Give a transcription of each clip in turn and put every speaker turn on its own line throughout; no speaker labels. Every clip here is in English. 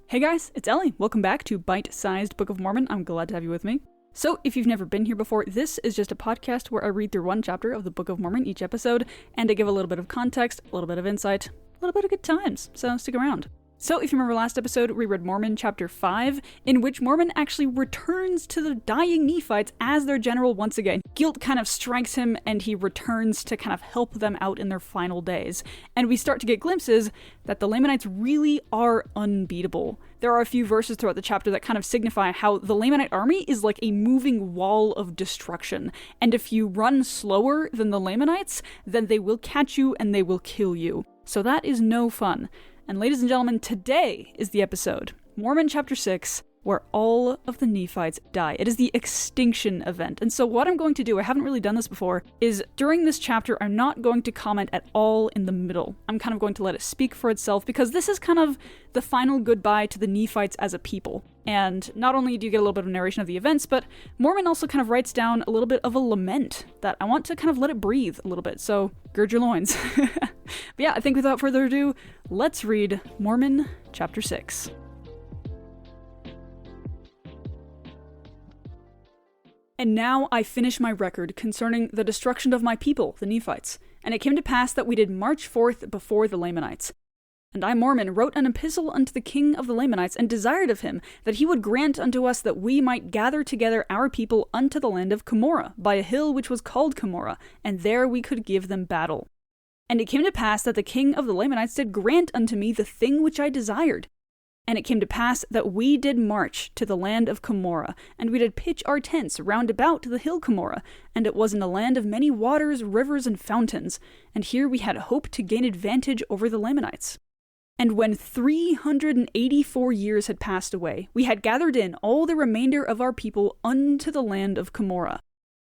Hey guys, it's Ellie. Welcome back to Bite-Sized Book of Mormon. I'm glad to have you with me. So, if you've never been here before, this is just a podcast where I read through one chapter of the Book of Mormon each episode, and I give a little bit of context, a little bit of insight, a little bit of good times, so stick around. So, if you remember last episode, we read Mormon chapter 5, in which Mormon actually returns to the dying Nephites as their general once again. Guilt kind of strikes him, and he returns to kind of help them out in their final days. And we start to get glimpses that the Lamanites really are unbeatable. There are a few verses throughout the chapter that kind of signify how the Lamanite army is like a moving wall of destruction. And if you run slower than the Lamanites, then they will catch you and they will kill you. So that is no fun. And ladies and gentlemen, today is the episode, Mormon chapter 6, where all of the Nephites die. It is the extinction event. And so what I'm going to do, I haven't really done this before, is during this chapter, I'm not going to comment at all in the middle. I'm kind of going to let it speak for itself, because this is kind of the final goodbye to the Nephites as a people. And not only do you get a little bit of narration of the events, but Mormon also kind of writes down a little bit of a lament that I want to kind of let it breathe a little bit, so gird your loins. But yeah, I think without further ado, let's read Mormon chapter 6. And now I finish my record concerning the destruction of my people, the Nephites. And it came to pass that we did march forth before the Lamanites. And I, Mormon, wrote an epistle unto the king of the Lamanites, and desired of him that he would grant unto us that we might gather together our people unto the land of Cumorah, by a hill which was called Cumorah, and there we could give them battle. And it came to pass that the king of the Lamanites did grant unto me the thing which I desired. And it came to pass that we did march to the land of Cumorah, and we did pitch our tents round about the hill Cumorah, and it was in a land of many waters, rivers, and fountains, and here we had hope to gain advantage over the Lamanites. And when 384 years had passed away, we had gathered in all the remainder of our people unto the land of Cumorah.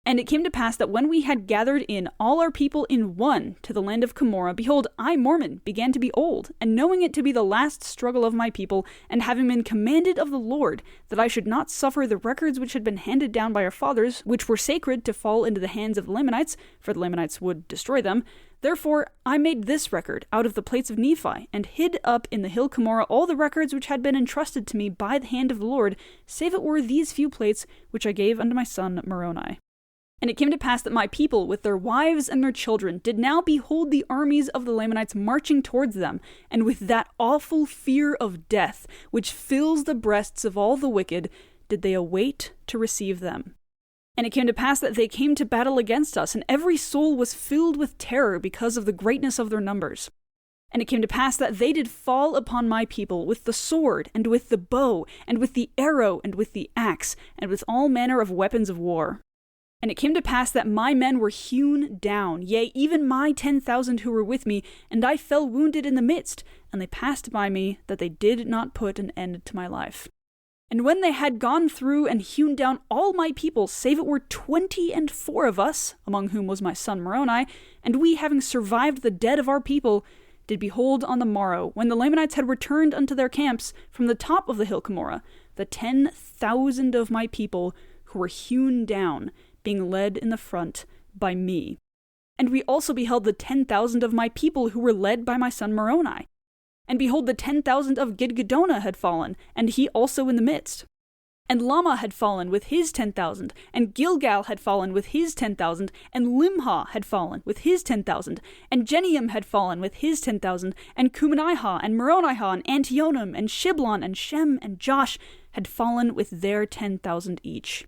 And it came to pass that when we had gathered in all our people in one to the land of Cumorah, behold, I, Mormon, began to be old, and knowing it to be the last struggle of my people, and having been commanded of the Lord that I should not suffer the records which had been handed down by our fathers, which were sacred, to fall into the hands of the Lamanites, for the Lamanites would destroy them, therefore I made this record out of the plates of Nephi, and hid up in the hill Cumorah all the records which had been entrusted to me by the hand of the Lord, save it were these few plates which I gave unto my son Moroni. And it came to pass that my people, with their wives and their children, did now behold the armies of the Lamanites marching towards them, and with that awful fear of death, which fills the breasts of all the wicked, did they await to receive them. And it came to pass that they came to battle against us, and every soul was filled with terror because of the greatness of their numbers. And it came to pass that they did fall upon my people with the sword, and with the bow, and with the arrow, and with the axe, and with all manner of weapons of war. And it came to pass that my men were hewn down, yea, even my 10,000 who were with me, and I fell wounded in the midst, and they passed by me, that they did not put an end to my life. And when they had gone through and hewn down all my people, save it were 24 of us, among whom was my son Moroni, and we, having survived the dead of our people, did behold on the morrow, when the Lamanites had returned unto their camps from the top of the hill Cumorah, the 10,000 of my people who were hewn down, being led in the front by me. And we also beheld the 10,000 of my people who were led by my son Moroni. And behold, the 10,000 of Gidgiddonah had fallen, and he also in the midst. And Lama had fallen with his 10,000, and Gilgal had fallen with his 10,000, and Limhah had fallen with his 10,000, and Jenium had fallen with his 10,000, and Kumanihah, and Moronihah, and Antionum, and Shiblon, and Shem, and Josh had fallen with their 10,000 each.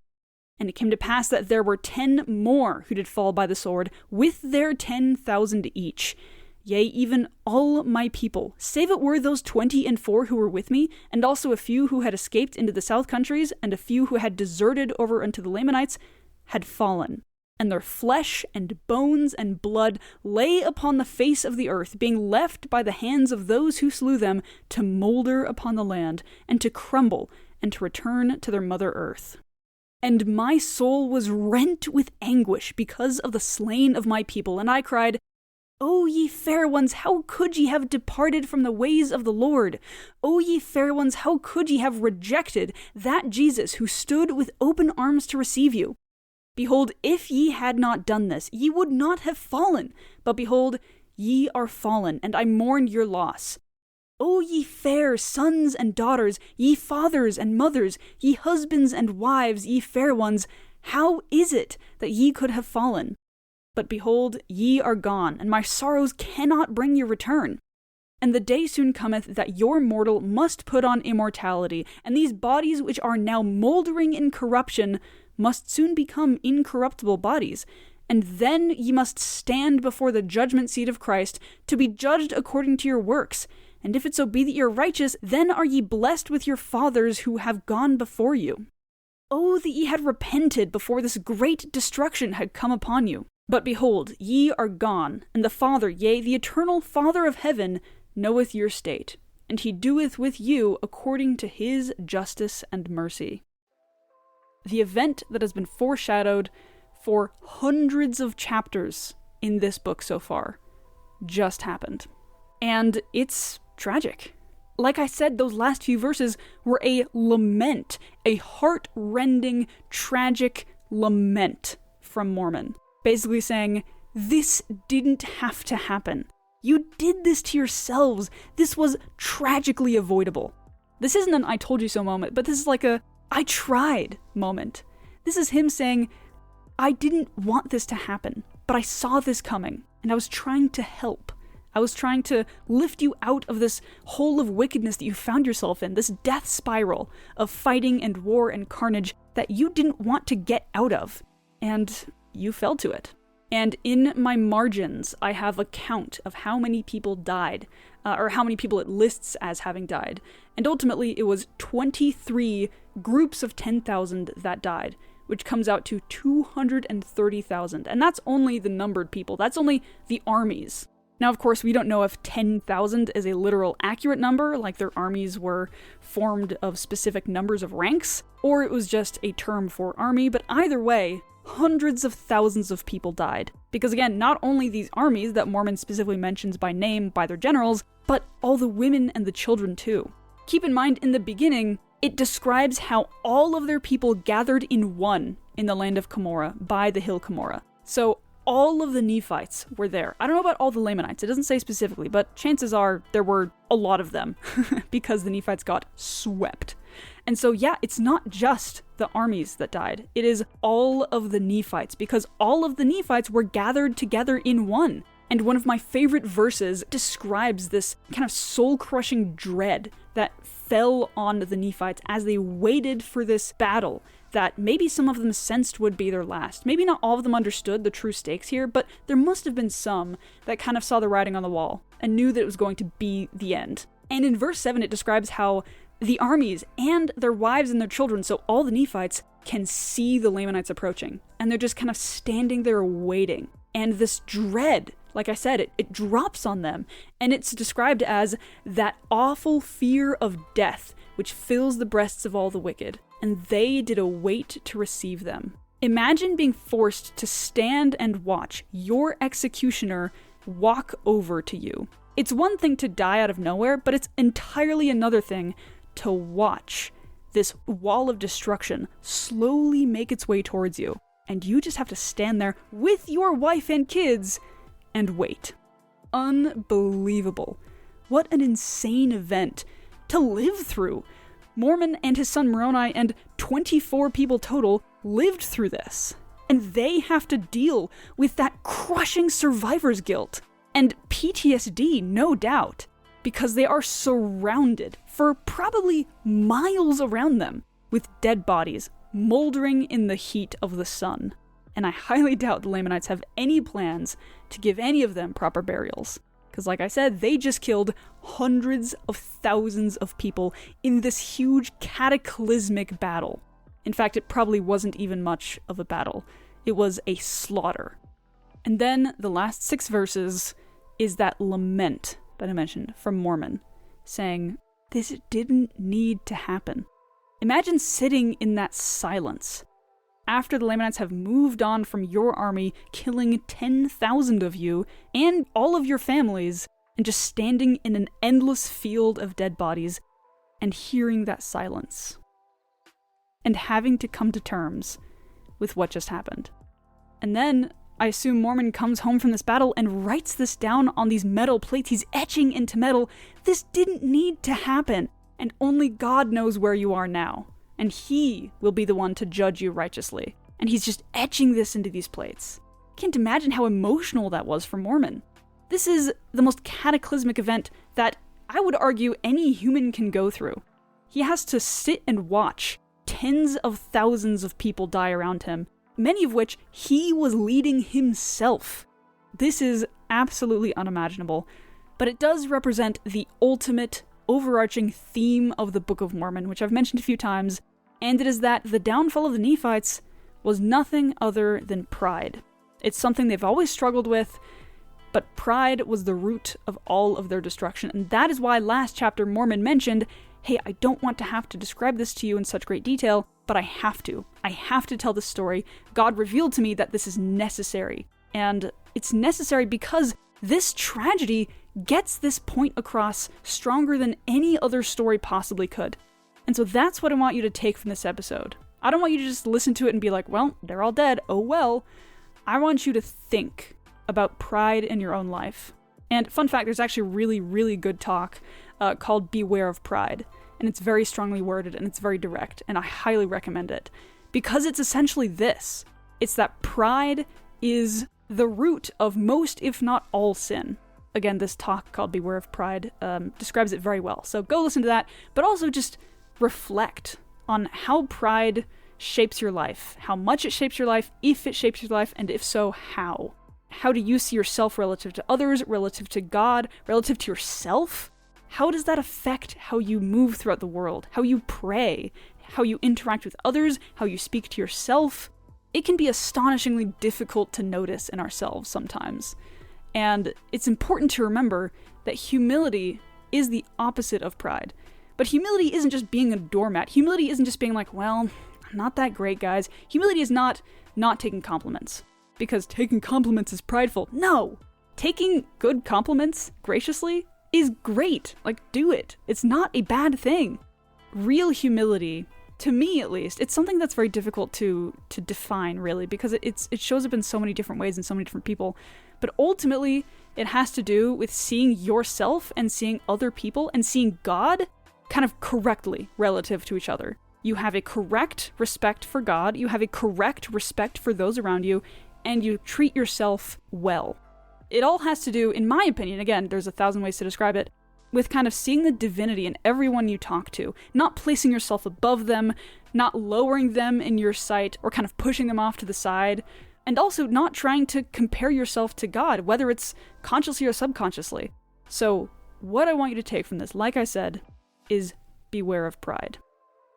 And it came to pass that there were 10 more who did fall by the sword, with their 10,000 each. Yea, even all my people, save it were those 24 who were with me, and also a few who had escaped into the south countries, and a few who had deserted over unto the Lamanites, had fallen. And their flesh and bones and blood lay upon the face of the earth, being left by the hands of those who slew them to moulder upon the land, and to crumble, and to return to their mother earth. And my soul was rent with anguish because of the slain of my people, and I cried, O ye fair ones, how could ye have departed from the ways of the Lord? O ye fair ones, how could ye have rejected that Jesus who stood with open arms to receive you? Behold, if ye had not done this, ye would not have fallen. But behold, ye are fallen, and I mourn your loss. O ye fair sons and daughters, ye fathers and mothers, ye husbands and wives, ye fair ones, how is it that ye could have fallen? But behold, ye are gone, and my sorrows cannot bring your return. And the day soon cometh that your mortal must put on immortality, and these bodies which are now mouldering in corruption must soon become incorruptible bodies. And then ye must stand before the judgment seat of Christ, to be judged according to your works. And if it so be that ye are righteous, then are ye blessed with your fathers who have gone before you. Oh, that ye had repented before this great destruction had come upon you. But behold, ye are gone, and the Father, yea, the eternal Father of heaven, knoweth your state, and he doeth with you according to his justice and mercy. The event that has been foreshadowed for hundreds of chapters in this book so far just happened. And it's tragic. Like I said, those last few verses were a lament, a heart-rending, tragic lament from Mormon. Basically saying, this didn't have to happen. You did this to yourselves. This was tragically avoidable. This isn't an I told you so moment, but this is like a I tried moment. This is him saying, I didn't want this to happen, but I saw this coming, and I was trying to help. I was trying to lift you out of this hole of wickedness that you found yourself in, this death spiral of fighting and war and carnage that you didn't want to get out of. And you fell to it. And in my margins, I have a count of how many people died, or how many people it lists as having died. And ultimately, it was 23 groups of 10,000 that died, which comes out to 230,000. And that's only the numbered people. That's only the armies. Now, of course, we don't know if 10,000 is a literal accurate number, like their armies were formed of specific numbers of ranks, or it was just a term for army, but either way, hundreds of thousands of people died. Because again, not only these armies that Mormon specifically mentions by name by their generals, but all the women and the children too. Keep in mind, in the beginning, it describes how all of their people gathered in one in the land of Cumorah by the hill Cumorah. So all of the Nephites were there. I don't know about all the Lamanites, it doesn't say specifically, but chances are there were a lot of them because the Nephites got swept. And so yeah, it's not just the armies that died, it is all of the Nephites, because all of the Nephites were gathered together in one. And one of my favorite verses describes this kind of soul-crushing dread that fell on the Nephites as they waited for this battle that maybe some of them sensed would be their last. Maybe not all of them understood the true stakes here, but there must have been some that kind of saw the writing on the wall and knew that it was going to be the end. And in verse 7, it describes how the armies and their wives and their children, so all the Nephites, can see the Lamanites approaching. And they're just kind of standing there waiting. And this dread, like I said, it drops on them. And it's described as that awful fear of death, which fills the breasts of all the wicked. And they did await to receive them. Imagine being forced to stand and watch your executioner walk over to you. It's one thing to die out of nowhere, but it's entirely another thing to watch this wall of destruction slowly make its way towards you. And you just have to stand there with your wife and kids and wait. Unbelievable. What an insane event to live through. Mormon and his son Moroni and 24 people total lived through this. And they have to deal with that crushing survivor's guilt. And PTSD, no doubt. Because they are surrounded for probably miles around them with dead bodies moldering in the heat of the sun. And I highly doubt the Lamanites have any plans to give any of them proper burials. Because like I said, they just killed hundreds of thousands of people in this huge cataclysmic battle. In fact, it probably wasn't even much of a battle. It was a slaughter. And then the last 6 verses is that lament that I mentioned from Mormon, saying, this didn't need to happen. Imagine sitting in that silence after the Lamanites have moved on from your army, killing 10,000 of you and all of your families, and just standing in an endless field of dead bodies and hearing that silence. And having to come to terms with what just happened. And then, I assume Mormon comes home from this battle and writes this down on these metal plates. He's etching into metal. This didn't need to happen, and only God knows where you are now, and he will be the one to judge you righteously. And he's just etching this into these plates. Can't imagine how emotional that was for Mormon. This is the most cataclysmic event that I would argue any human can go through. He has to sit and watch tens of thousands of people die around him, many of which he was leading himself. This is absolutely unimaginable, but it does represent the ultimate overarching theme of the Book of Mormon, which I've mentioned a few times, and it is that the downfall of the Nephites was nothing other than pride. It's something they've always struggled with, but pride was the root of all of their destruction, and that is why last chapter Mormon mentioned, hey, I don't want to have to describe this to you in such great detail, but I have to. I have to tell this story. God revealed to me that this is necessary. And it's necessary because this tragedy gets this point across stronger than any other story possibly could. And so that's what I want you to take from this episode. I don't want you to just listen to it and be like, well, they're all dead. Oh well. I want you to think about pride in your own life. And fun fact, there's actually really, really good talk called Beware of Pride. And it's very strongly worded and it's very direct, and I highly recommend it. Because it's essentially this. It's that pride is the root of most, if not all, sin. Again, this talk called Beware of Pride describes it very well. So go listen to that, but also just reflect on how pride shapes your life, how much it shapes your life, if it shapes your life, and if so, how. How do you see yourself relative to others, relative to God, relative to yourself? How does that affect how you move throughout the world, how you pray, how you interact with others, how you speak to yourself? It can be astonishingly difficult to notice in ourselves sometimes. And it's important to remember that humility is the opposite of pride. But humility isn't just being a doormat. Humility isn't just being like, well, I'm not that great, guys. Humility is not taking compliments. Because taking compliments is prideful. No! Taking good compliments graciously is great. Like, do it. It's not a bad thing. Real humility, to me at least, it's something that's very difficult to define, really, because it shows up in so many different ways in so many different people. But ultimately, it has to do with seeing yourself and seeing other people and seeing God kind of correctly relative to each other. You have a correct respect for God, you have a correct respect for those around you, and you treat yourself well. It all has to do, in my opinion, again, there's 1,000 ways to describe it, with kind of seeing the divinity in everyone you talk to, not placing yourself above them, not lowering them in your sight, or kind of pushing them off to the side, and also not trying to compare yourself to God, whether it's consciously or subconsciously. So, what I want you to take from this, like I said, is beware of pride.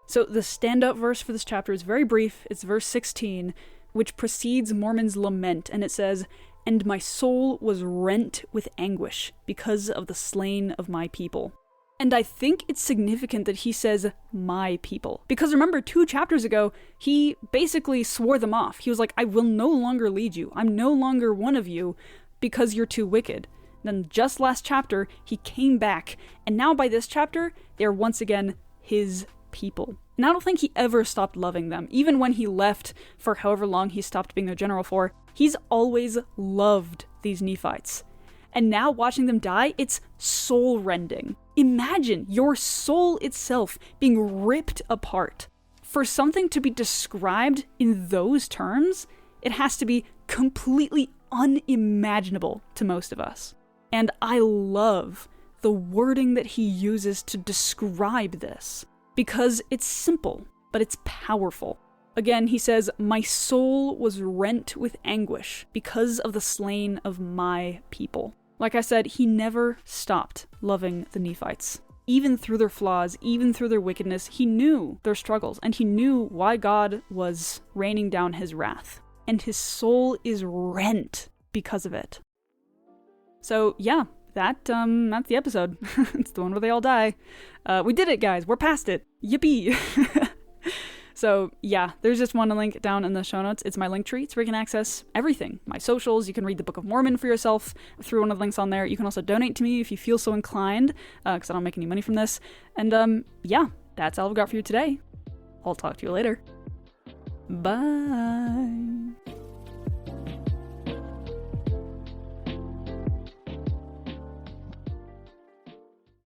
So the standout verse for this chapter is very brief. It's verse 16, which precedes Mormon's lament, and it says, "And my soul was rent with anguish because of the slain of my people." And I think it's significant that he says, my people. Because remember, 2 chapters ago, he basically swore them off. He was like, I will no longer lead you. I'm no longer one of you because you're too wicked. Then just last chapter, he came back, and now by this chapter, they are once again his people. And I don't think he ever stopped loving them. Even when he left for however long he stopped being their general for, he's always loved these Nephites. And now watching them die, it's soul-rending. Imagine your soul itself being ripped apart. For something to be described in those terms, it has to be completely unimaginable to most of us. And I love the wording that he uses to describe this, because it's simple, but it's powerful. Again, he says, my soul was rent with anguish because of the slain of my people. Like I said, he never stopped loving the Nephites. Even through their flaws, even through their wickedness, he knew their struggles, and he knew why God was raining down his wrath. And his soul is rent because of it. So yeah, that's the episode. It's the one where they all die. We did it, guys. We're past it. Yippee! So yeah, there's just one link down in the show notes. It's my link tree. It's where you can access everything. My socials. You can read the Book of Mormon for yourself through one of the links on there. You can also donate to me if you feel so inclined, because I don't make any money from this. And yeah, that's all I've got for you today. I'll talk to you later. Bye.